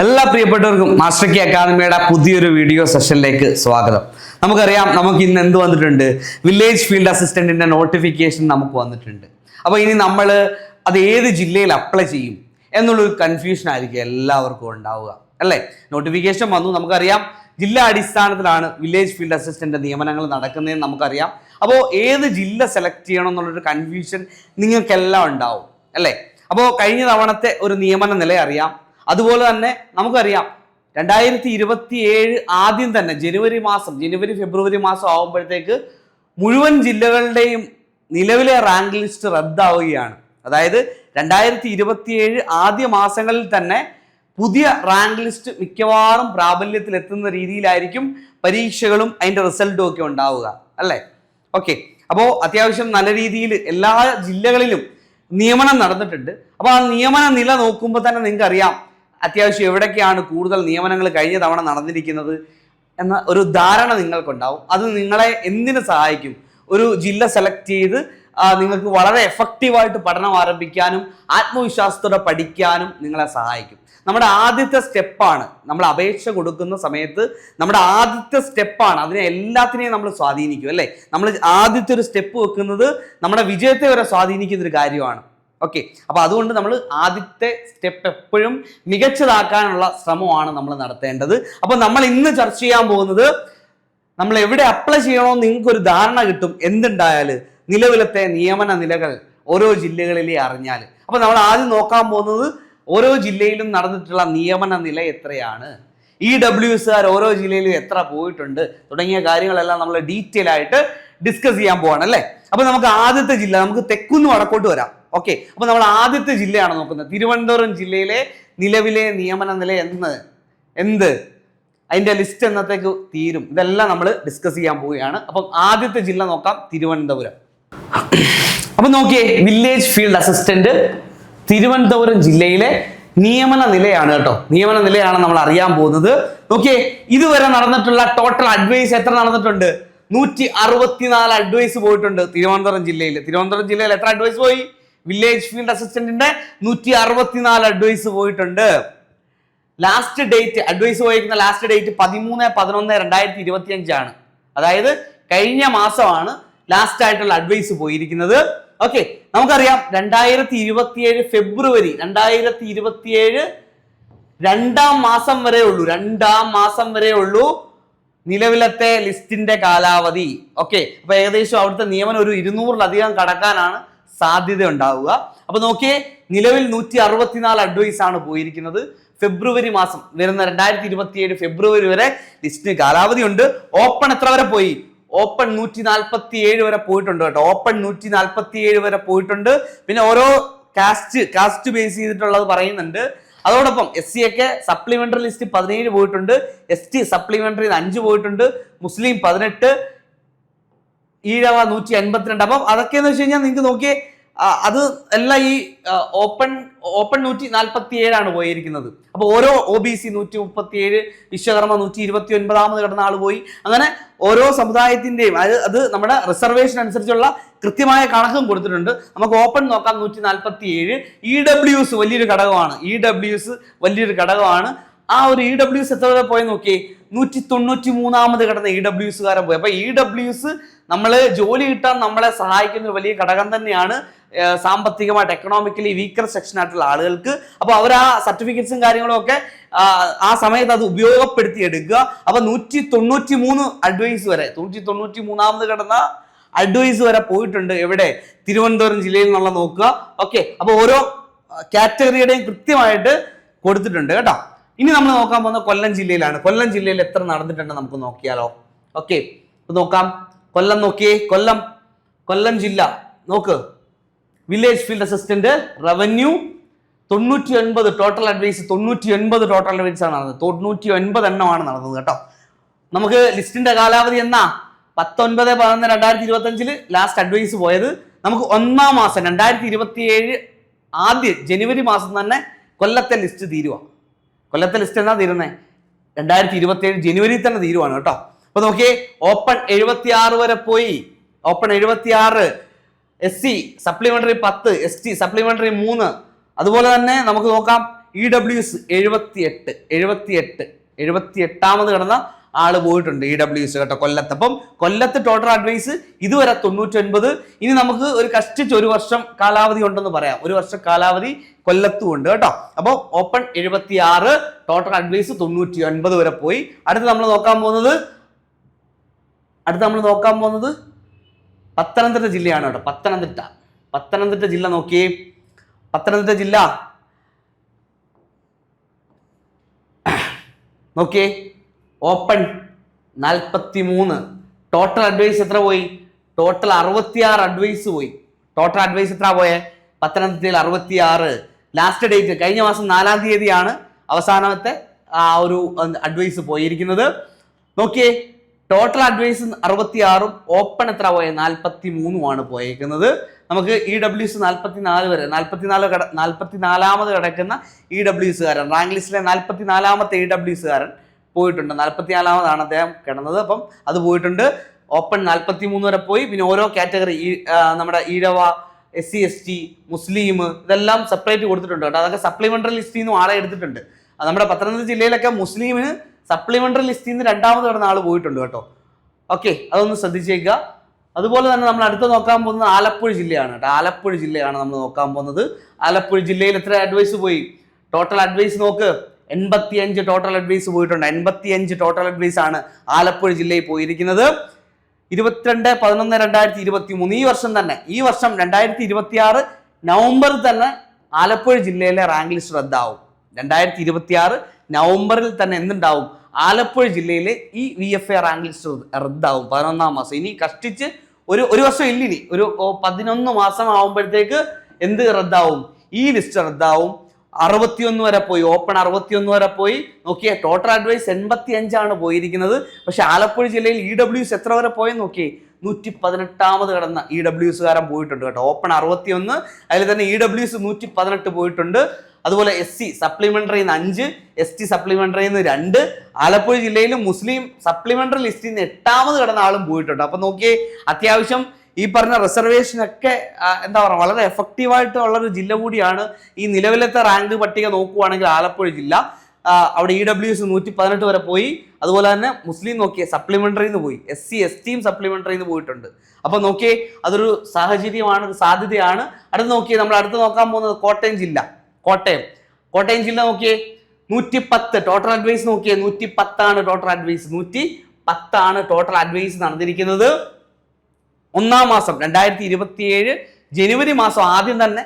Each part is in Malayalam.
എല്ലാ പ്രിയപ്പെട്ടവർക്കും മാസ്റ്റർ കി അക്കാദമിയുടെ പുതിയൊരു വീഡിയോ സെഷനിലേക്ക് സ്വാഗതം. നമുക്കറിയാം, നമുക്ക് ഇന്ന് എന്ത് വന്നിട്ടുണ്ട്, വില്ലേജ് ഫീൽഡ് അസിസ്റ്റന്റിന്റെ നോട്ടിഫിക്കേഷൻ നമുക്ക് വന്നിട്ടുണ്ട്. അപ്പോൾ ഇനി നമ്മൾ അത് ഏത് ജില്ലയിൽ അപ്ലൈ ചെയ്യും എന്നുള്ളൊരു കൺഫ്യൂഷൻ ആയിരിക്കും എല്ലാവർക്കും ഉണ്ടാവുക, അല്ലേ? നോട്ടിഫിക്കേഷൻ വന്നു, നമുക്കറിയാം ജില്ലാ അടിസ്ഥാനത്തിലാണ് വില്ലേജ് ഫീൽഡ് അസിസ്റ്റന്റ് നിയമനങ്ങൾ നടക്കുന്നതെന്ന് നമുക്കറിയാം. അപ്പോൾ ഏത് ജില്ല സെലക്ട് ചെയ്യണം എന്നുള്ളൊരു കൺഫ്യൂഷൻ നിങ്ങൾക്കെല്ലാം ഉണ്ടാവും, അല്ലേ? അപ്പോൾ കഴിഞ്ഞ തവണത്തെ ഒരു നിയമന നില അറിയാം. അതുപോലെ തന്നെ നമുക്കറിയാം 2027 ആദ്യം തന്നെ ജനുവരി ഫെബ്രുവരി മാസം ആകുമ്പോഴത്തേക്ക് മുഴുവൻ ജില്ലകളുടെയും നിലവിലെ റാങ്ക് ലിസ്റ്റ് റദ്ദാവുകയാണ്. അതായത് 2027 ആദ്യ മാസങ്ങളിൽ തന്നെ പുതിയ റാങ്ക് ലിസ്റ്റ് മിക്കവാറും പ്രാബല്യത്തിൽ എത്തുന്ന രീതിയിലായിരിക്കും പരീക്ഷകളും അതിൻ്റെ റിസൾട്ടും ഒക്കെ ഉണ്ടാവുക, അല്ലേ? ഓക്കെ, അപ്പോൾ അത്യാവശ്യം നല്ല രീതിയിൽ എല്ലാ ജില്ലകളിലും നിയമനം നടന്നിട്ടുണ്ട്. അപ്പോൾ ആ നിയമന നില നോക്കുമ്പോൾ തന്നെ നിങ്ങൾക്ക് അറിയാം അത്യാവശ്യം എവിടേക്കാണ് കൂടുതൽ നിയമനങ്ങൾ കഴിഞ്ഞ തവണ നടന്നിരിക്കുന്നത് എന്ന ഒരു ധാരണ നിങ്ങൾക്കുണ്ടാവും. അത് നിങ്ങളെ എന്തിനു സഹായിക്കും? ഒരു ജില്ല സെലക്ട് ചെയ്ത് നിങ്ങൾക്ക് വളരെ എഫക്റ്റീവായിട്ട് പഠനം ആരംഭിക്കാനും ആത്മവിശ്വാസത്തോടെ പഠിക്കാനും നിങ്ങളെ സഹായിക്കും. നമ്മുടെ ആദ്യത്തെ സ്റ്റെപ്പാണ്, നമ്മൾ അപേക്ഷ കൊടുക്കുന്ന സമയത്ത് നമ്മുടെ ആദ്യത്തെ സ്റ്റെപ്പാണ് അതിനെ എല്ലാത്തിനെയും നമ്മൾ സ്വാധീനിക്കും, അല്ലേ? നമ്മൾ ആദ്യത്തെ ഒരു സ്റ്റെപ്പ് വെക്കുന്നത് നമ്മുടെ വിജയത്തെ വരെ സ്വാധീനിക്കുന്ന ഒരു കാര്യമാണ്. ഓക്കെ, അപ്പോൾ അതുകൊണ്ട് നമ്മൾ ആദ്യത്തെ സ്റ്റെപ്പ് എപ്പോഴും മികച്ചതാക്കാനുള്ള ശ്രമമാണ് നമ്മൾ നടത്തേണ്ടത്. അപ്പോൾ നമ്മൾ ഇന്ന് ചർച്ച ചെയ്യാൻ പോകുന്നത് നമ്മൾ എവിടെ അപ്ലൈ ചെയ്യണമെന്ന് നിങ്ങൾക്കൊരു ധാരണ കിട്ടും എന്തുണ്ടായാൽ, നിലവിലത്തെ നിയമന നിലകൾ ഓരോ ജില്ലകളിലെ അറിഞ്ഞാൽ. അപ്പോൾ നമ്മൾ ആദ്യം നോക്കാൻ പോകുന്നത് ഓരോ ജില്ലയിലും നടന്നിട്ടുള്ള നിയമന നില എത്രയാണ്, EWSകാർ ഓരോ ജില്ലയിലും എത്ര പോയിട്ടുണ്ട് തുടങ്ങിയ കാര്യങ്ങളെല്ലാം നമ്മൾ ഡീറ്റെയിൽ ആയിട്ട് ഡിസ്കസ് ചെയ്യാൻ പോവാണ്, അല്ലേ? അപ്പോൾ നമുക്ക് ആദ്യത്തെ ജില്ല, നമുക്ക് തെക്കുന്ന് വടക്കോട്ട് വരാം. ഓക്കെ, അപ്പോൾ നമ്മൾ ആദ്യത്തെ ജില്ലയാണ് നോക്കുന്നത്. തിരുവനന്തപുരം ജില്ലയിലെ നിലവിലെ നിയമന നില അതിന്റെ ലിസ്റ്റ് എന്നത്തേക്ക് തീരും, ഇതെല്ലാം നമ്മൾ ഡിസ്കസ് ചെയ്യാൻ പോവുകയാണ്. അപ്പം ആദ്യത്തെ ജില്ല നോക്കാം, തിരുവനന്തപുരം. അപ്പൊ നോക്കിയേ, വില്ലേജ് ഫീൽഡ് അസിസ്റ്റന്റ് തിരുവനന്തപുരം ജില്ലയിലെ നിയമന നിലയാണ് കേട്ടോ. നിയമന നിലയാണ് നമ്മൾ അറിയാൻ പോകുന്നത്. നോക്കിയേ, ഇതുവരെ നടന്നിട്ടുള്ള ടോട്ടൽ അഡ്വൈസ് എത്ര നടന്നിട്ടുണ്ട്? 164 അഡ്വൈസ് പോയിട്ടുണ്ട് തിരുവനന്തപുരം ജില്ലയിൽ. തിരുവനന്തപുരം ജില്ലയിൽ എത്ര അഡ്വൈസ് പോയി? വില്ലേജ് ഫീൽഡ് അസിസ്റ്റന്റിന്റെ 164 അഡ്വൈസ് പോയിട്ടുണ്ട്. ലാസ്റ്റ് ഡേറ്റ് അഡ്വൈസ് പോയിരിക്കുന്ന ലാസ്റ്റ് ഡേറ്റ് 13/11/2025 ആണ്. അതായത് കഴിഞ്ഞ മാസമാണ് ലാസ്റ്റ് ആയിട്ടുള്ള അഡ്വൈസ് പോയിരിക്കുന്നത്. ഓക്കെ, നമുക്കറിയാം 2027 ഫെബ്രുവരി 2027 രണ്ടാം മാസം വരെ ഉള്ളൂ നിലവിലത്തെ ലിസ്റ്റിന്റെ കാലാവധി. ഓക്കെ, അപ്പൊ ഏകദേശം അവിടുത്തെ നിയമനം ഒരു 200-ലധികം കടക്കാനാണ് സാധ്യത ഉണ്ടാവുക. അപ്പൊ നോക്കിയേ, നിലവിൽ 164 അഡ്വൈസ് ആണ് പോയിരിക്കുന്നത്. ഫെബ്രുവരി മാസം വരുന്ന 2027 ഫെബ്രുവരി വരെ ലിസ്റ്റിന് കാലാവധി ഉണ്ട്. ഓപ്പൺ എത്ര വരെ പോയി? ഓപ്പൺ 147 വരെ പോയിട്ടുണ്ട് കേട്ടോ. ഓപ്പൺ 147 വരെ പോയിട്ടുണ്ട്. പിന്നെ ഓരോ കാസ്റ്റ് ബേസ് ചെയ്തിട്ടുള്ളത് പറയുന്നുണ്ട്. അതോടൊപ്പം SC ഒക്കെ സപ്ലിമെന്ററി ലിസ്റ്റ് 17 പോയിട്ടുണ്ട്. ST സപ്ലിമെന്ററി 5 പോയിട്ടുണ്ട്. മുസ്ലിം 18, ഈഴവ 152. അപ്പം അതൊക്കെയെന്ന് വെച്ച് കഴിഞ്ഞാൽ നിങ്ങൾക്ക് നോക്കിയേ, അത് എല്ലാം ഈ ഓപ്പൺ 147 ആണ് പോയിരിക്കുന്നത്. അപ്പോൾ ഓരോ OBC 137, വിശ്വകർമ്മ 129 കിടന്ന ആൾ പോയി. അങ്ങനെ ഓരോ സമുദായത്തിന്റെയും അത് നമ്മുടെ റിസർവേഷൻ അനുസരിച്ചുള്ള കൃത്യമായ കണക്കും കൊടുത്തിട്ടുണ്ട്. നമുക്ക് ഓപ്പൺ നോക്കാം 147. EWS വലിയൊരു ഘടകമാണ്. ആ ഒരു EWS എത്ര വരെ പോയി നോക്കിയേ, 193 കിടന്ന EWSകാരൻ പോയി. അപ്പൊ EWS നമ്മൾ ജോലി കിട്ടാൻ നമ്മളെ സഹായിക്കുന്ന ഒരു വലിയ ഘടകം തന്നെയാണ് സാമ്പത്തികമായിട്ട് എക്കണോമിക്കലി വീക്കർ സെക്ഷൻ ആയിട്ടുള്ള ആളുകൾക്ക്. അപ്പൊ അവർ ആ സർട്ടിഫിക്കറ്റ്സും കാര്യങ്ങളും ഒക്കെ ആ സമയത്ത് അത് ഉപയോഗപ്പെടുത്തി എടുക്കുക. അപ്പൊ 193 അഡ്വൈസ് വരെ 193 കിടന്ന അഡ്വൈസ് വരെ പോയിട്ടുണ്ട്. എവിടെ? തിരുവനന്തപുരം ജില്ലയിൽ നിന്നുള്ള നോക്കുക. ഓക്കെ, അപ്പൊ ഓരോ കാറ്റഗറിയുടെയും കൃത്യമായിട്ട് കൊടുത്തിട്ടുണ്ട് കേട്ടോ. ഇനി നമ്മൾ നോക്കാൻ പോകുന്ന കൊല്ലം ജില്ലയിലാണ്. കൊല്ലം ജില്ലയിൽ എത്ര നടന്നിട്ടുണ്ട് നമുക്ക് നോക്കിയാലോ? ഓക്കെ, നോക്കാം. കൊല്ലം നോക്കിയേ, കൊല്ലം ജില്ല നോക്ക്. Village field assistant revenue 99 total advice. 99 total advice ആണ് നടന്നത്. 99 എണ്ണമാണ് നടന്നത് കേട്ടോ. നമുക്ക് ലിസ്റ്റിന്റെ കാലാവധി എന്നാ? 19/11/2025 ലാസ്റ്റ് അഡ്വൈസ് പോയത്. നമുക്ക് ഒന്നാം മാസം 2027 ആദ്യം ജനുവരി മാസം തന്നെ കൊല്ലത്തെ ലിസ്റ്റ് തീരുവാ. കൊല്ലത്തെ ലിസ്റ്റ് എന്നാ തീരുന്നത്? 2027 ജനുവരി തന്നെ തീരുവാണ് കേട്ടോ. അപ്പൊ നോക്കിയേ, ഓപ്പൺ 76 വരെ പോയി. Open 76, SC supplementary 10, ST supplementary 3. അതുപോലെ തന്നെ നമുക്ക് നോക്കാം EWS 78 കിടന്ന ആള് പോയിട്ടുണ്ട് EWS കേട്ടോ കൊല്ലത്ത്. അപ്പം കൊല്ലത്ത് ടോട്ടൽ അഡ്വൈസ് ഇതുവരെ 99. ഇനി നമുക്ക് ഒരു കഷ്ടിച്ച് 1 വർഷം കാലാവധി ഉണ്ടെന്ന് പറയാം. 1 വർഷം കാലാവധി കൊല്ലത്തും ഉണ്ട് കേട്ടോ. അപ്പോൾ ഓപ്പൺ 76, ടോട്ടൽ അഡ്വൈസ് 99 വരെ പോയി. അടുത്ത് നമ്മൾ നോക്കാൻ പോകുന്നത് പത്തനംതിട്ട ജില്ലയാണ് കേട്ടോ. പത്തനംതിട്ട ജില്ല നോക്കിയേ. പത്തനംതിട്ട ജില്ല നോക്കിയേ, ഓപ്പൺ 43, ടോട്ടൽ അഡ്വൈസ് എത്ര പോയി? ടോട്ടൽ 66 അഡ്വൈസ് പോയി. ടോട്ടൽ അഡ്വൈസ് എത്ര പോയേ? പത്തനംതിട്ടയിൽ 66. ലാസ്റ്റ് ഡേറ്റ് കഴിഞ്ഞ മാസം 4-ാം തീയതിയാണ് അവസാനത്തെ ആ ഒരു അഡ്വൈസ് പോയിരിക്കുന്നത്. നോക്കിയേ, ടോട്ടൽ അഡ്വൈസ് 66ഉം ഓപ്പൺ എത്ര പോയ? 43 പോയിരിക്കുന്നത്. നമുക്ക് EWS 44 വരെ 44ാമത് കിടക്കുന്ന EWSകാരൻ, റാങ്ക് ലിസ്റ്റിലെ 44ാമത്തെ EWSകാരൻ പോയിട്ടുണ്ട്. 44ാമതാണ് അദ്ദേഹം കിടന്നത്. അപ്പം അത് പോയിട്ടുണ്ട്. ഓപ്പൺ 43 വരെ പോയി. പിന്നെ ഓരോ കാറ്റഗറി നമ്മുടെ ഈഴവ, SC ST, മുസ്ലിം ഇതെല്ലാം സെപ്പറേറ്റ് കൊടുത്തിട്ടുണ്ട് കേട്ടോ. അതൊക്കെ സപ്ലിമെന്ററി ലിസ്റ്റിൽ നിന്നും ആളെ എടുത്തിട്ടുണ്ട്. നമ്മുടെ പത്തനംതിട്ട ജില്ലയിലൊക്കെ മുസ്ലിമിന് സപ്ലിമെന്ററി ലിസ്റ്റിൽ നിന്ന് 2ാമത് കിടന്ന ആൾ പോയിട്ടുണ്ട് കേട്ടോ. ഓക്കെ, അതൊന്ന് ശ്രദ്ധിച്ചേക്കുക. അതുപോലെ തന്നെ നമ്മൾ അടുത്ത് നോക്കാൻ പോകുന്നത് ആലപ്പുഴ ജില്ലയാണ് കേട്ടോ. ആലപ്പുഴ ജില്ലയാണ് നമ്മൾ നോക്കാൻ പോകുന്നത്. ആലപ്പുഴ ജില്ലയിൽ എത്ര അഡ്വൈസ് പോയി? ടോട്ടൽ അഡ്വൈസ് നോക്ക്, 85 ടോട്ടൽ അഡ്വൈസ് പോയിട്ടുണ്ട്. 85 ടോട്ടൽ അഡ്വൈസ് ആണ് ആലപ്പുഴ ജില്ലയിൽ പോയിരിക്കുന്നത്. 22/11/2023 ഈ വർഷം 2026 നവംബറിൽ തന്നെ ആലപ്പുഴ ജില്ലയിലെ റാങ്ക് ലിസ്റ്റ് റദ്ദാവും. 2026 നവംബറിൽ തന്നെ എന്തുണ്ടാവും? ആലപ്പുഴ ജില്ലയിലെ ഈ VFA റാങ്ക് ലിസ്റ്റ് റദ്ദാവും 11ാം മാസം. ഇനി കഷ്ടിച്ച് ഒരു വർഷം ഇല്ലിനി, ഒരു 11 മാസം ആവുമ്പോഴത്തേക്ക് എന്ത് റദ്ദാവും? ഈ ലിസ്റ്റ് റദ്ദാവും. 61 വരെ പോയി. ഓപ്പൺ 61 വരെ പോയി. നോക്കിയേ, ടോട്ടൽ അഡ്വൈസ് 85 പോയിരിക്കുന്നത്. പക്ഷെ ആലപ്പുഴ ജില്ലയിൽ EWS എത്ര വരെ പോയെന്ന് നോക്കിയേ, 118ാമത് കിടന്ന EWSകാരൻ പോയിട്ടുണ്ട് കേട്ടോ. ഓപ്പൺ 61, അതിൽ തന്നെ EWS 118 പോയിട്ടുണ്ട്. അതുപോലെ SC സപ്ലിമെന്ററിന്ന് 5, ST സപ്ലിമെന്ററിന്ന് 2. ആലപ്പുഴ ജില്ലയിൽ മുസ്ലിം സപ്ലിമെന്ററി ലിസ്റ്റിൽ നിന്ന് 8ാമത് കിടന്ന ആളും പോയിട്ടുണ്ട്. അപ്പൊ നോക്കിയേ, അത്യാവശ്യം ഈ പറഞ്ഞ റിസർവേഷനൊക്കെ എന്താ പറയുക, വളരെ എഫക്റ്റീവായിട്ടുള്ളൊരു ജില്ല കൂടിയാണ്. ഈ നിലവിലത്തെ റാങ്ക് പട്ടിക നോക്കുവാണെങ്കിൽ ആലപ്പുഴ ജില്ല, അവിടെ EWS 118 വരെ പോയി. അതുപോലെ തന്നെ മുസ്ലിം നോക്കിയേ സപ്ലിമെന്ററിന്ന് പോയി, SC ST സപ്ലിമെന്ററിന്ന് പോയിട്ടുണ്ട്. അപ്പൊ നോക്കിയേ, അതൊരു സാഹചര്യമാണ്, ഒരു സാധ്യതയാണ്. അടുത്ത് നോക്കിയേ, നമ്മൾ അടുത്ത് നോക്കാൻ പോകുന്നത് കോട്ടയം ജില്ല. കോട്ടയം ജില്ല നോക്കിയേ, 110 ടോട്ടൽ അഡ്വൈസ് നോക്കിയേ, 110 ടോട്ടൽ അഡ്വൈസ്. 110 ടോട്ടൽ അഡ്വൈസ് നടന്നിരിക്കുന്നത്. 1ാം മാസം 2027 ജനുവരി മാസം ആദ്യം തന്നെ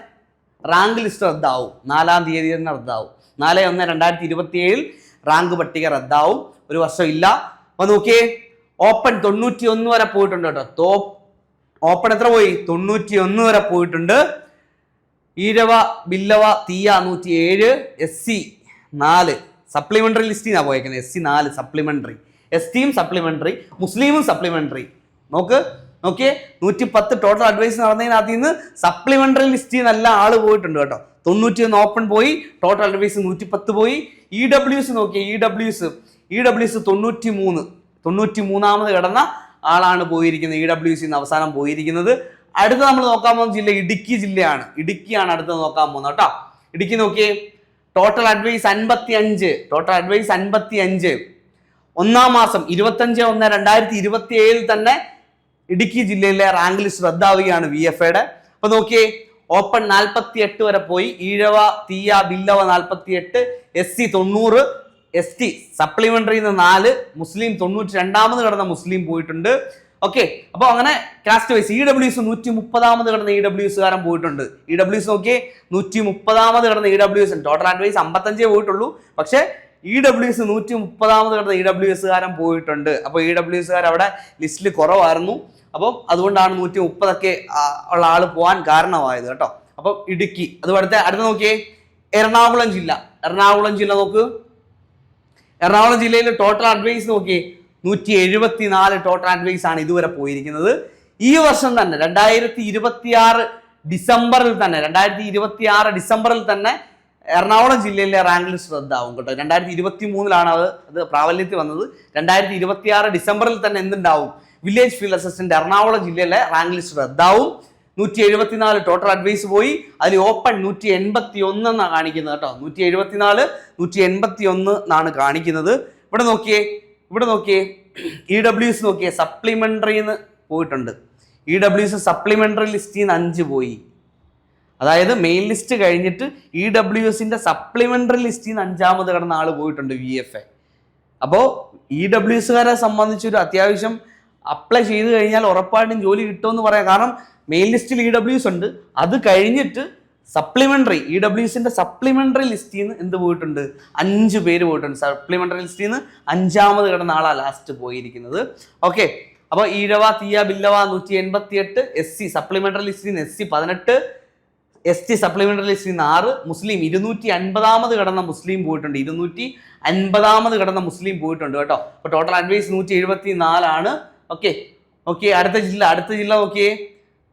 റാങ്ക് ലിസ്റ്റ് റദ്ദാവും. 4-ാം തീയതി തന്നെ റദ്ദാവും. 4/1/2027 റാങ്ക് പട്ടിക റദ്ദാവും. 1 വർഷം ഇല്ല. അപ്പൊ നോക്കിയേ, ഓപ്പൺ 91 വരെ പോയിട്ടുണ്ട് കേട്ടോ. ഓപ്പൺ എത്ര പോയി? 91 വരെ പോയിട്ടുണ്ട്. ഈഴവ, ബില്ലവ, തീയ 107, SC 4 സപ്ലിമെന്ററി ലിസ്റ്റിനാണ് പോയേക്കുന്നത്. SC 4 സപ്ലിമെന്ററി, STയും സപ്ലിമെന്ററി, മുസ്ലിമും സപ്ലിമെന്ററി. നോക്കിയേ, 110 ടോട്ടൽ അഡ്വൈസ് നടന്നതിനകത്ത് നിന്ന് സപ്ലിമെന്ററി ലിസ്റ്റിൽ നല്ല ആള് പോയിട്ടുണ്ട് കേട്ടോ. 91 ഓപ്പൺ പോയി, ടോട്ടൽ അഡ്വൈസ് 110 പോയി. EWS നോക്കിയേ, EWS 93ാമത് കിടന്ന ആളാണ് പോയിരിക്കുന്നത്. EWS അവസാനം പോയിരിക്കുന്നത്. അടുത്ത നമ്മൾ നോക്കാൻ പോകുന്ന ജില്ല ഇടുക്കി ജില്ലയാണ്. ഇടുക്കിയാണ് അടുത്ത് നോക്കാൻ പോകുന്നത് കേട്ടോ. ഇടുക്കി നോക്കിയേ, ടോട്ടൽ അഡ്വൈസ് 55. Total advice 55. 1ാം മാസം 25/1/2027 തന്നെ ഇടുക്കി ജില്ലയിലെ റാങ്ക് ലിസ്റ്റ് റദ്ദാവുകയാണ് VFAയുടെ. അപ്പൊ നോക്കിയേ, ഓപ്പൺ 48 വരെ പോയി. ഈഴവ, തീയ, ബില്ലവ 48, SC 90, ST സപ്ലിമെന്ററിന്ന് 4, മുസ്ലിം 92ാമത് കിടന്ന മുസ്ലിം പോയിട്ടുണ്ട്. ഓക്കെ, അപ്പൊ അങ്ങനെ കാസ്റ്റ് വൈസ് EWS 130ാമത് കിടന്ന EWSകാരൻ പോയിട്ടുണ്ട്. EWS നോക്കിയേ, 130ാമത് കിടന്ന EWS. ടോട്ടൽ അഡ്വൈസ് 55 പോയിട്ടുള്ളൂ. പക്ഷെ EWS 130ാമത് കിടന്ന EWSകാരൻ പോയിട്ടുണ്ട്. അപ്പോൾ EWSകാർ അവിടെ ലിസ്റ്റിൽ കുറവായിരുന്നു. അപ്പം അതുകൊണ്ടാണ് 130 ഉള്ള ആള് പോകാൻ കാരണമായത് കേട്ടോ. അപ്പം ഇടുക്കി. അതുപോലെ അടുത്ത നോക്കിയേ, എറണാകുളം ജില്ല നോക്ക്. എറണാകുളം ജില്ലയിൽ ടോട്ടൽ അഡ്വൈസ് നോക്കിയേ, 174 ടോട്ടൽ അഡ്വൈസ് ആണ് ഇതുവരെ പോയിരിക്കുന്നത്. ഈ വർഷം തന്നെ 2026 ഡിസംബറിൽ തന്നെ എറണാകുളം ജില്ലയിലെ റാങ്ക് ലിസ്റ്റ് റദ്ദാവും കേട്ടോ. 2023 അത് പ്രാബല്യത്തിൽ വന്നത്. 2026 ഡിസംബറിൽ തന്നെ എന്തുണ്ടാവും? വില്ലേജ് ഫീൽഡ് അസിസ്റ്റന്റ് എറണാകുളം ജില്ലയിലെ റാങ്ക് ലിസ്റ്റ് റദ്ദാവും. 174 ടോട്ടൽ അഡ്വൈസ് പോയി. അതിൽ ഓപ്പൺ 181 എന്നാണ് കാണിക്കുന്നത് കേട്ടോ. 174 181 എന്നാണ് കാണിക്കുന്നത്. ഇവിടെ നോക്കിയേ EWS നോക്കിയേ, സപ്ലിമെന്ററിന്ന് പോയിട്ടുണ്ട്. EWS സപ്ലിമെന്ററി ലിസ്റ്റിൽ നിന്ന് 5 പോയി. അതായത് മെയിൻ ലിസ്റ്റ് കഴിഞ്ഞിട്ട് EWSന്റെ സപ്ലിമെന്ററി ലിസ്റ്റിൽ നിന്ന് 5ാമത് കിടന്ന ആൾ പോയിട്ടുണ്ട് VFA. അപ്പോൾ EWSകാരെ സംബന്ധിച്ചൊരു അത്യാവശ്യം അപ്ലൈ ചെയ്ത് കഴിഞ്ഞാൽ ഉറപ്പായിട്ടും ജോലി കിട്ടുമെന്ന് പറയാം. കാരണം മെയിൻ ലിസ്റ്റിൽ EWS ഉണ്ട്, അത് കഴിഞ്ഞിട്ട് സപ്ലിമെന്ററി EWSന്റെ സപ്ലിമെന്ററി ലിസ്റ്റിൽ നിന്ന് എന്ത് പോയിട്ടുണ്ട്, 5 പേര് പോയിട്ടുണ്ട്. സപ്ലിമെന്ററി ലിസ്റ്റിൽ നിന്ന് 5ാമത് കിടന്ന ആളാണ് ലാസ്റ്റ് പോയിരിക്കുന്നത്. ഓക്കെ, അപ്പോൾ ഈഴവ തീയ ബില്ലവ 188, SC സപ്ലിമെന്ററി ലിസ്റ്റിൽ നിന്ന് SC 18, ST സപ്ലിമെന്ററി ലിസ്റ്റിൽ നിന്ന് 6, മുസ്ലിം 250ാമത് കിടന്ന മുസ്ലിം പോയിട്ടുണ്ട്. 250ാമത് കിടന്ന മുസ്ലിം പോയിട്ടുണ്ട് കേട്ടോ. അപ്പോൾ ടോട്ടൽ അഡ്വൈസ് 174 ആണ്. ഓക്കെ, അടുത്ത ജില്ല നോക്കിയേ,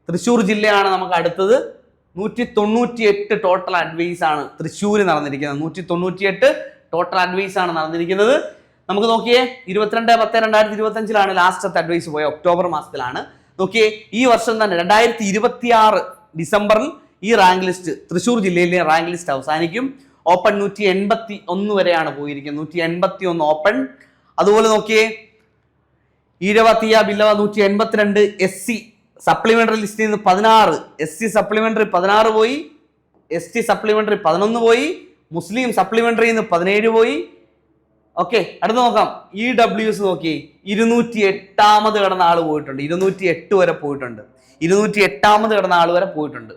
തൃശ്ശൂർ ജില്ലയാണ് നമുക്ക് അടുത്തത്. 198 ടോട്ടൽ അഡ്വൈസ് ആണ് തൃശ്ശൂര് നടന്നിരിക്കുന്നത്. 198 ടോട്ടൽ അഡ്വൈസ് ആണ് നടന്നിരിക്കുന്നത്. നമുക്ക് നോക്കിയേ, 22/10/2025 ലാസ്റ്റത്തെ അഡ്വൈസ് പോയ ഒക്ടോബർ മാസത്തിലാണ്. നോക്കിയേ, ഈ വർഷം തന്നെ 2026 ഡിസംബറിൽ ഈ റാങ്ക് ലിസ്റ്റ്, തൃശ്ശൂർ ജില്ലയിലെ റാങ്ക് ലിസ്റ്റ് അവസാനിക്കും. ഓപ്പൺ 181 വരെയാണ് പോയിരിക്കുന്നത്. 181 ഓപ്പൺ. അതുപോലെ നോക്കിയേ, ഈഴവ തീയ ബില്ലവ 182, SC സപ്ലിമെന്ററി ലിസ്റ്റിൽ നിന്ന് 16, SC സപ്ലിമെന്ററി 16 പോയി, ST സപ്ലിമെന്ററി 11 പോയി, മുസ്ലിം സപ്ലിമെന്ററിയിൽ നിന്ന് 17 പോയി. ഓക്കെ, അടുത്ത് നോക്കാം. EWS നോക്കി 208ാമത് കിടന്ന ആൾ പോയിട്ടുണ്ട്. 208 വരെ പോയിട്ടുണ്ട്. 208ാമത് കിടന്ന ആൾ വരെ പോയിട്ടുണ്ട്.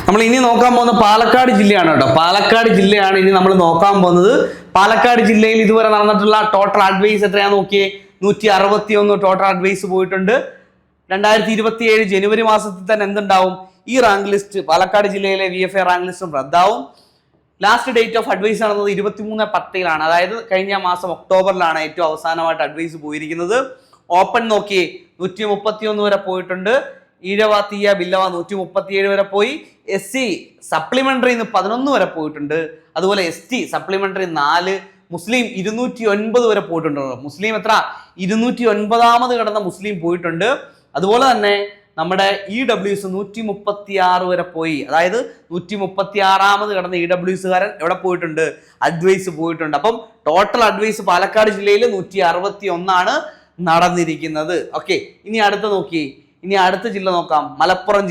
നമ്മൾ ഇനി നോക്കാൻ പോകുന്ന പാലക്കാട് ജില്ലയാണ് കേട്ടോ. പാലക്കാട് ജില്ലയാണ് ഇനി നമ്മൾ നോക്കാൻ പോകുന്നത്. പാലക്കാട് ജില്ലയിൽ ഇതുവരെ നടന്നിട്ടുള്ള ടോട്ടൽ അഡ്വൈസ് എത്രയാണെന്ന് നോക്കിയേ, 161 ടോട്ടൽ അഡ്വൈസ് പോയിട്ടുണ്ട്. 2027 ജനുവരി മാസത്തിൽ തന്നെ എന്തുണ്ടാവും, ഈ റാങ്ക് ലിസ്റ്റ് പാലക്കാട് ജില്ലയിലെ VFA റാങ്ക് ലിസ്റ്റും റദ്ദാവും. ലാസ്റ്റ് ഡേറ്റ് ഓഫ് അഡ്വൈസ് നടന്നത് 23/10 അതായത് കഴിഞ്ഞ മാസം ഒക്ടോബറിലാണ് ഏറ്റവും അവസാനമായിട്ട് അഡ്വൈസ് പോയിരിക്കുന്നത്. ഓപ്പൺ നോക്കിയേ, 131 വരെ പോയിട്ടുണ്ട്. ഈഴവ തീയ ബില്ലവ 137 വരെ പോയി. SC സപ്ലിമെന്ററിയിൽ നിന്ന് 11 വരെ പോയിട്ടുണ്ട്. അതുപോലെ ST സപ്ലിമെന്ററി 4, മുസ്ലിം 209 വരെ പോയിട്ടുണ്ട്. മുസ്ലിം എത്ര, 209ാമത് കിടന്ന മുസ്ലിം പോയിട്ടുണ്ട്. അതുപോലെ തന്നെ നമ്മുടെ EWS 136 വരെ പോയി. അതായത് 136ാമത് കിടന്ന EWSകാരൻ എവിടെ പോയിട്ടുണ്ട്, അഡ്വൈസ് പോയിട്ടുണ്ട്. അപ്പം ടോട്ടൽ അഡ്വൈസ് പാലക്കാട് ജില്ലയിൽ 161 നടന്നിരിക്കുന്നത്. ഓക്കെ, ഇനി അടുത്ത ജില്ല നോക്കാം. മലപ്പുറം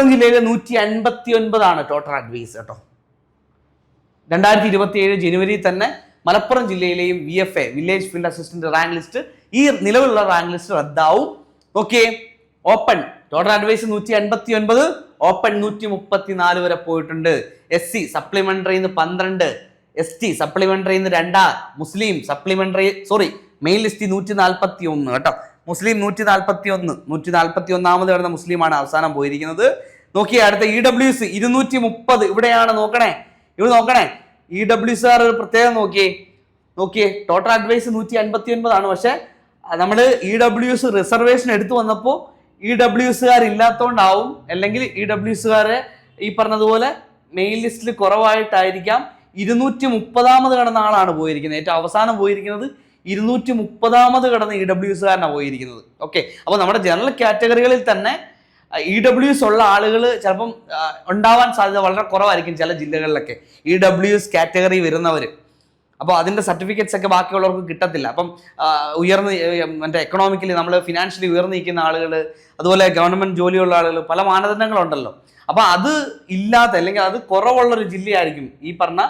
ജില്ലയിൽ 159 ടോട്ടൽ അഡ്വൈസ് കേട്ടോ. 2027 ജനുവരി തന്നെ മലപ്പുറം ജില്ലയിലെയും VFA village field assistant rank list, ഈ നിലവിലുള്ള റാങ്ക് ലിസ്റ്റ് റദ്ദാവും. Okay, open total advice 159, open 134 വരെ പോയിട്ടുണ്ട്. SC സപ്ലിമെന്ററിയിൽ നിന്ന് 12, ST സപ്ലിമെന്ററിയിൽ നിന്ന് 2, മുസ്ലിം മെയിൻ ലിസ്റ്റ് 141 കേട്ടോ. മുസ്ലിം 141ാമത് കിടന്ന മുസ്ലിമാണ് അവസാനം പോയിരിക്കുന്നത്. നോക്കിയേ, അടുത്ത EWS 230. ഇവിടെയാണ് നോക്കണേ. EWSകാർ ഒരു പ്രത്യേകം നോക്കിയേ ടോട്ടൽ അഡ്വൈസ് 159 ആണ്. പക്ഷെ നമ്മൾ EWS റിസർവേഷൻ എടുത്തു വന്നപ്പോൾ EWSകാർ ഇല്ലാത്തതുകൊണ്ടാവും, അല്ലെങ്കിൽ EWSകാരെ ഈ പറഞ്ഞതുപോലെ മെയിൻ ലിസ്റ്റിൽ കുറവായിട്ടായിരിക്കാം 230ാമത് കിടന്ന ആളാണ് പോയിരിക്കുന്നത്. ഏറ്റവും അവസാനം പോയിരിക്കുന്നത് 230ാമത് കിടന്ന EWSകാരനാണ് പോയിരിക്കുന്നത്. ഓക്കെ, അപ്പോൾ നമ്മുടെ ജനറൽ കാറ്റഗറികളിൽ തന്നെ EWS ഉള്ള ആളുകൾ ചിലപ്പം ഉണ്ടാവാൻ സാധ്യത വളരെ കുറവായിരിക്കും ചില ജില്ലകളിലൊക്കെ, EWS കാറ്റഗറി വരുന്നവർ. അപ്പോൾ അതിൻ്റെ സർട്ടിഫിക്കറ്റ്സ് ഒക്കെ ബാക്കിയുള്ളവർക്ക് കിട്ടത്തില്ല. അപ്പം മറ്റേ എക്കണോമിക്കലി നമ്മൾ ഫിനാൻഷ്യലി ഉയർന്നു നിൽക്കുന്ന ആളുകൾ, അതുപോലെ ഗവൺമെൻറ് ജോലിയുള്ള ആളുകൾ, പല മാനദണ്ഡങ്ങളുണ്ടല്ലോ. അപ്പോൾ അത് ഇല്ലാത്ത അല്ലെങ്കിൽ അത് കുറവുള്ളൊരു ജില്ലയായിരിക്കും ഈ പറഞ്ഞ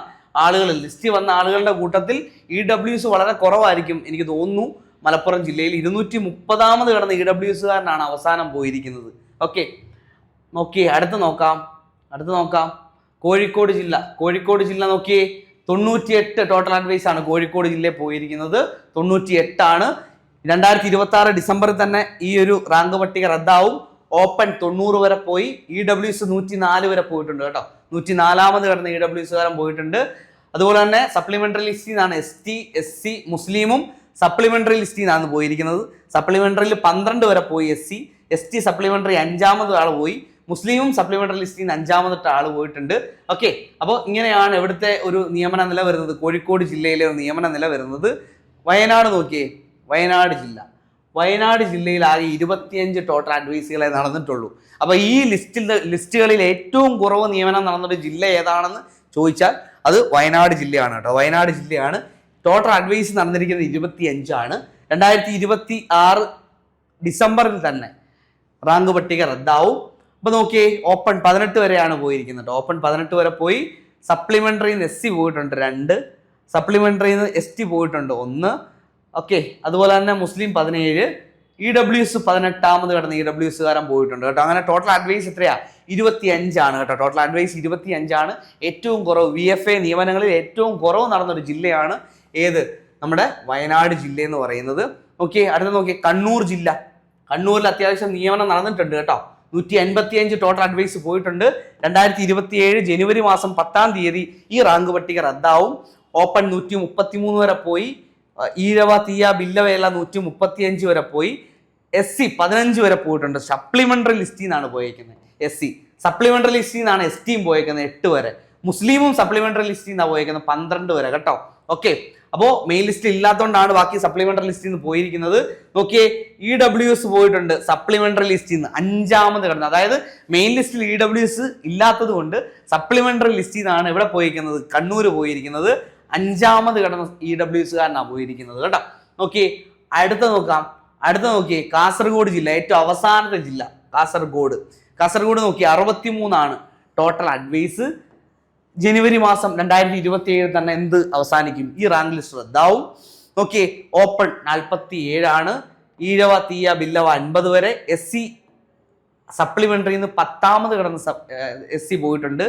ആളുകൾ. ലിസ്റ്റ് വന്ന ആളുകളുടെ കൂട്ടത്തിൽ EWS വളരെ കുറവായിരിക്കും എനിക്ക് തോന്നുന്നു. മലപ്പുറം ജില്ലയിൽ 230ാമത് കിടന്ന EWSകാരനാണ് അവസാനം പോയിരിക്കുന്നത്. ഓക്കെ, അടുത്ത് നോക്കാം. കോഴിക്കോട് ജില്ല നോക്കിയേ, 98 ടോട്ടൽ അഡ്വൈസ് ആണ് കോഴിക്കോട് ജില്ലയിൽ പോയിരിക്കുന്നത്. 98 ആണ്. 2026 ഡിസംബറിൽ തന്നെ ഈ ഒരു റാങ്ക് പട്ടിക റദ്ദാവും. ഓപ്പൺ 90 വരെ പോയി. EWS 104 വരെ പോയിട്ടുണ്ട് കേട്ടോ. 104ാമത് കിടന്ന EWSകാരൻ പോയിട്ടുണ്ട്. അതുപോലെ തന്നെ സപ്ലിമെന്ററി ലിസ്റ്റിൽ നിന്നാണ് ST SC മുസ്ലിമും സപ്ലിമെന്ററി ലിസ്റ്റിൽ നിന്നാണ് പോയിരിക്കുന്നത്. സപ്ലിമെന്ററിയിൽ 12 വരെ പോയി SC, ST സപ്ലിമെന്ററി 5ാമത് ആൾ പോയി, മുസ്ലിമും സപ്ലിമെന്ററി ലിസ്റ്റിൽ നിന്ന് 5ാമത്തെ ആൾ പോയിട്ടുണ്ട്. ഓക്കെ, അപ്പോൾ ഇങ്ങനെയാണ് ഇവിടുത്തെ ഒരു നിയമന നില വരുന്നത്. കോഴിക്കോട് ജില്ലയിലെ ഒരു നിയമന നില വരുന്നത്. വയനാട് നോക്കിയേ, വയനാട് വയനാട് ജില്ലയിൽ ആകെ 25 ടോട്ടൽ അഡ്വൈസുകളെ നടന്നിട്ടുള്ളൂ. അപ്പോൾ ഈ ലിസ്റ്റുകളിൽ ഏറ്റവും കുറവ് നിയമനം നടന്നൊരു ജില്ല ഏതാണെന്ന് ചോദിച്ചാൽ അത് വയനാട് ജില്ലയാണ് കേട്ടോ. വയനാട് ജില്ലയാണ്. ടോട്ടൽ അഡ്വൈസ് നടന്നിരിക്കുന്നത് 25 ആണ്. 2026 ഡിസംബറിൽ തന്നെ റാങ്ക് പട്ടിക റദ്ദാവും. അപ്പോൾ നോക്കിയേ, ഓപ്പൺ 18 വരെയാണ് പോയിരിക്കുന്നത്. ഓപ്പൺ 18 വരെ പോയി. സപ്ലിമെൻ്ററിയിൽ നിന്ന് SC പോയിട്ടുണ്ട് 2, സപ്ലിമെൻ്ററിയിൽ നിന്ന് ST പോയിട്ടുണ്ട് 1. ഓക്കെ, അതുപോലെ തന്നെ മുസ്ലിം 17, EWS 18ാമത് കിടന്ന് EWSകാരൻ പോയിട്ടുണ്ട് കേട്ടോ. അങ്ങനെ ടോട്ടൽ അഡ്വൈസ് എത്രയാ? 25 ആണ് കേട്ടോ. ടോട്ടൽ അഡ്വൈസ് 25 ആണ്. ഏറ്റവും കുറവ് VFA നിയമനങ്ങളിൽ ഏറ്റവും കുറവ് നടന്നൊരു ജില്ലയാണ് ഏത്? നമ്മുടെ വയനാട് ജില്ല എന്ന് പറയുന്നത്. ഓക്കെ, അടുത്ത നോക്കിയേ, കണ്ണൂർ ജില്ല. കണ്ണൂരിൽ അത്യാവശ്യം നിയമനം നടന്നിട്ടുണ്ട് കേട്ടോ. 155 ടോട്ടൽ അഡ്വൈസ് പോയിട്ടുണ്ട്. 2027 ജനുവരി മാസം 10-ാം തീയതി ഈ റാങ്ക് പട്ടിക റദ്ദാവും. ഓപ്പൺ 133 വരെ പോയി. ഈഴവ, തീയ, ബില്ലവേല 135 വരെ പോയി. SC 15 വരെ പോയിട്ടുണ്ട്. സപ്ലിമെന്ററി ലിസ്റ്റിൽ നിന്നാണ് പോയേക്കുന്നത്. SC സപ്ലിമെന്ററി ലിസ്റ്റിൽ നിന്നാണ് STയും പോയേക്കുന്നത് 8 വരെ. മുസ്ലിമും സപ്ലിമെന്ററി ലിസ്റ്റിൽ നിന്നാണ് പോയേക്കുന്നത് 12 വരെ കേട്ടോ. ഓക്കെ, അപ്പോൾ മെയിൻ ലിസ്റ്റിൽ ഇല്ലാത്തതുകൊണ്ടാണ് ബാക്കി സപ്ലിമെന്ററി ലിസ്റ്റിൽ നിന്ന് പോയിരിക്കുന്നത്. നോക്കിയേ, EWS പോയിട്ടുണ്ട് സപ്ലിമെന്ററി ലിസ്റ്റിൽ നിന്ന് 5ാമത് കിടന്നത്. അതായത് മെയിൻ ലിസ്റ്റിൽ EWS ഇല്ലാത്തത് കൊണ്ട് സപ്ലിമെന്ററി ലിസ്റ്റിൽ നിന്നാണ് ഇവിടെ പോയിരിക്കുന്നത്. കണ്ണൂർ പോയിരിക്കുന്നത് 5ാമത് കിടന്ന EWSകാരനാണ് പോയിരിക്കുന്നത് കേട്ടോ. നോക്കിയേ, അടുത്ത നോക്കിയേ, കാസർഗോഡ് ജില്ല, ഏറ്റവും അവസാനത്തെ ജില്ല കാസർഗോഡ് നോക്കി 63 ആണ് ടോട്ടൽ അഡ്വൈസ്. ജനുവരി മാസം 2027 തന്നെ എന്ത് അവസാനിക്കും? ഈ റാങ്ക് ലിസ്റ്റ് റദ്ദാവും. ഓക്കെ, ഓപ്പൺ 47 ആണ്. ഈഴവ, തീയ, ബില്ലവ 50 വരെ. SC സപ്ലിമെന്ററിയിൽ നിന്ന് 10ാമത് കിടന്ന് SC പോയിട്ടുണ്ട്.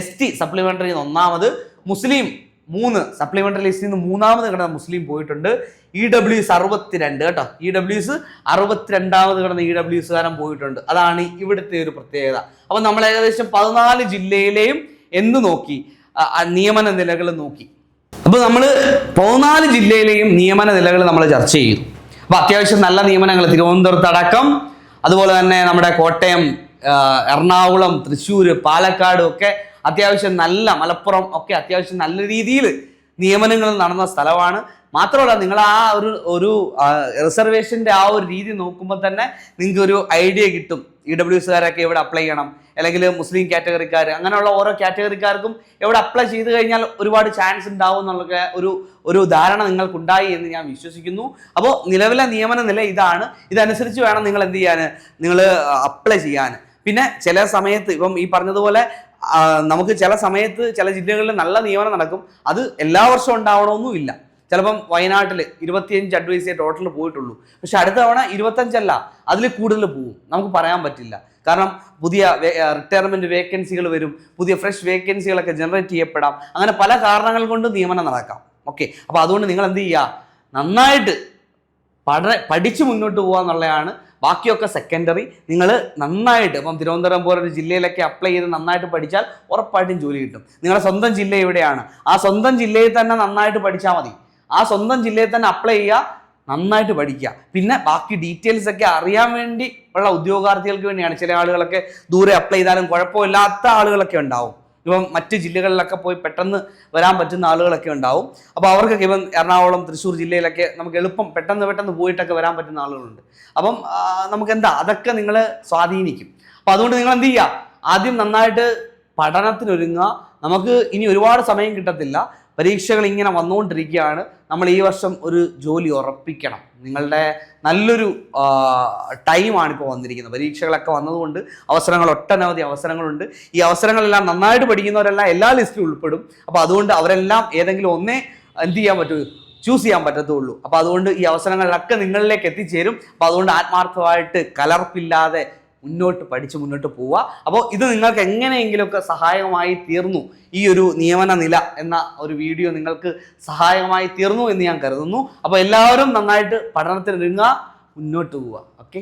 ST സപ്ലിമെന്ററിയിൽ നിന്ന് 1ാമത്. മുസ്ലിം 3 സപ്ലിമെന്ററി ലിസ്റ്റിൽ നിന്ന് 3ാമത് കിടന്ന മുസ്ലിം പോയിട്ടുണ്ട്. EWS 62 കേട്ടോ. EWS 62ാമത് കിടന്ന EWSകാരൻ പോയിട്ടുണ്ട്. അതാണ് ഇവിടുത്തെ ഒരു പ്രത്യേകത. അപ്പൊ നമ്മൾ ഏകദേശം 14 ജില്ലയിലെയും എന്ത് നോക്കി? നിയമന നിലകൾ നോക്കി. അപ്പോൾ നമ്മൾ 14 ജില്ലയിലെയും നിയമന നിലകൾ നമ്മൾ ചർച്ച ചെയ്തു. അപ്പോൾ അത്യാവശ്യം നല്ല നിയമനങ്ങൾ തിരുവനന്തപുരത്ത് അടക്കം, അതുപോലെ തന്നെ നമ്മുടെ കോട്ടയം, എറണാകുളം, തൃശ്ശൂർ, പാലക്കാട് ഒക്കെ അത്യാവശ്യം നല്ല, മലപ്പുറം ഒക്കെ അത്യാവശ്യം നല്ല രീതിയിൽ നിയമനങ്ങൾ നടന്ന സ്ഥലമാണ്. മാത്രമല്ല, നിങ്ങൾ ആ ഒരു റിസർവേഷൻ്റെ ആ ഒരു രീതി നോക്കുമ്പോൾ തന്നെ നിങ്ങൾക്ക് ഒരു ഐഡിയ കിട്ടും. EWSകാരൊക്കെ എവിടെ അപ്ലൈ ചെയ്യണം, അല്ലെങ്കിൽ മുസ്ലിം കാറ്റഗറിക്കാർ, അങ്ങനെയുള്ള ഓരോ കാറ്റഗറിക്കാർക്കും എവിടെ അപ്ലൈ ചെയ്ത് കഴിഞ്ഞാൽ ഒരുപാട് ചാൻസ് ഉണ്ടാവും എന്നുള്ള ഒരു ധാരണ നിങ്ങൾക്കുണ്ടായി എന്ന് ഞാൻ വിശ്വസിക്കുന്നു. അപ്പോൾ നിലവിലെ നിയമന നില ഇതാണ്. ഇതനുസരിച്ച് വേണം നിങ്ങൾ എന്ത് ചെയ്യാൻ, നിങ്ങൾ അപ്ലൈ ചെയ്യാൻ. പിന്നെ ചില സമയത്ത് ഇപ്പം ഈ പറഞ്ഞതുപോലെ നമുക്ക് ചില സമയത്ത് ചില ജില്ലകളിൽ നല്ല നിയമനം നടക്കും. അത് എല്ലാ വർഷവും ഉണ്ടാവണമെന്നുമില്ല. ചിലപ്പം വയനാട്ടിൽ 25 അഡ്വൈസേ ടോട്ടൽ പോയിട്ടുള്ളൂ. പക്ഷെ അടുത്ത തവണ 25 അല്ല, അതിൽ കൂടുതൽ പോവും. നമുക്ക് പറയാൻ പറ്റില്ല. കാരണം പുതിയ റിട്ടയർമെന്റ് വേക്കൻസികൾ വരും, പുതിയ ഫ്രഷ് വേക്കൻസികളൊക്കെ ജനറേറ്റ് ചെയ്യപ്പെടാം. അങ്ങനെ പല കാരണങ്ങൾ കൊണ്ട് നിയമനം നടക്കാം. ഓക്കെ, അപ്പോൾ അതുകൊണ്ട് നിങ്ങൾ എന്ത് ചെയ്യുക, നന്നായിട്ട് പഠിച്ച് മുന്നോട്ട് പോകുക എന്നുള്ളതാണ്. ബാക്കിയൊക്കെ സെക്കൻഡറി. നിങ്ങൾ നന്നായിട്ട് ഇപ്പം തിരുവനന്തപുരം പോലൊരു ജില്ലയിലൊക്കെ അപ്ലൈ ചെയ്ത് നന്നായിട്ട് പഠിച്ചാൽ ഉറപ്പായിട്ടും ജോലി കിട്ടും. നിങ്ങളുടെ സ്വന്തം ജില്ല എവിടെയാണ്, ആ സ്വന്തം ജില്ലയിൽ തന്നെ നന്നായിട്ട് പഠിച്ചാൽ മതി. ആ സ്വന്തം ജില്ലയിൽ തന്നെ അപ്ലൈ ചെയ്യുക, നന്നായിട്ട് പഠിക്കുക. പിന്നെ ബാക്കി ഡീറ്റെയിൽസ് ഒക്കെ അറിയാൻ വേണ്ടി ഉള്ള ഉദ്യോഗാർത്ഥികൾക്ക് വേണ്ടിയാണ്. ചില ആളുകളൊക്കെ ദൂരെ അപ്ലൈ ചെയ്താലും കുഴപ്പമില്ലാത്ത ആളുകളൊക്കെ ഉണ്ടാവും. ഇപ്പം മറ്റ് ജില്ലകളിലൊക്കെ പോയി പെട്ടെന്ന് വരാൻ പറ്റുന്ന ആളുകളൊക്കെ ഉണ്ടാവും. അപ്പോൾ അവർക്കൊക്കെ ഇപ്പം എറണാകുളം, തൃശ്ശൂർ ജില്ലയിലൊക്കെ നമുക്ക് എളുപ്പം പെട്ടെന്ന് പോയിട്ടൊക്കെ വരാൻ പറ്റുന്ന ആളുകളുണ്ട്. അപ്പം നമുക്ക് അതൊക്കെ നിങ്ങളെ സ്വാധീനിക്കും. അപ്പം അതുകൊണ്ട് നിങ്ങൾ എന്ത് ചെയ്യുക, ആദ്യം നന്നായിട്ട് പഠനത്തിനൊരുങ്ങുക. നമുക്ക് ഇനി ഒരുപാട് സമയം കിട്ടത്തില്ല. പരീക്ഷകൾ ഇങ്ങനെ വന്നുകൊണ്ടിരിക്കുകയാണ്. നമ്മൾ ഈ വർഷം ഒരു ജോലി ഉറപ്പിക്കണം. നിങ്ങളുടെ നല്ലൊരു ടൈമാണ് ഇപ്പോൾ വന്നിരിക്കുന്നത്. പരീക്ഷകളൊക്കെ വന്നതുകൊണ്ട് ഒട്ടനവധി അവസരങ്ങളുണ്ട്. ഈ അവസരങ്ങളെല്ലാം നന്നായിട്ട് പഠിക്കുന്നവരെല്ലാം എല്ലാ ലിസ്റ്റിലും ഉൾപ്പെടും. അപ്പോൾ അതുകൊണ്ട് അവരെല്ലാം ഏതെങ്കിലും ഒന്നേ എന്ത് ചെയ്യാൻ പറ്റൂ, ചൂസ് ചെയ്യാൻ പറ്റത്തുള്ളൂ. അപ്പോൾ അതുകൊണ്ട് ഈ അവസരങ്ങളിലൊക്കെ നിങ്ങളിലേക്ക് എത്തിച്ചേരും. അപ്പോൾ അതുകൊണ്ട് ആത്മാർത്ഥമായിട്ട് കലർപ്പില്ലാതെ പഠിച്ച് മുന്നോട്ട് പോവുക. അപ്പോൾ ഇത് നിങ്ങൾക്ക് എങ്ങനെയെങ്കിലുമൊക്കെ സഹായകമായി തീർന്നു, ഈ ഒരു നിയമന നില എന്ന ഒരു വീഡിയോ നിങ്ങൾക്ക് സഹായകമായി തീർന്നു എന്ന് ഞാൻ കരുതുന്നു. അപ്പോൾ എല്ലാവരും നന്നായിട്ട് പഠനത്തിനൊരുങ്ങുക, മുന്നോട്ട് പോവുക. ഓക്കെ.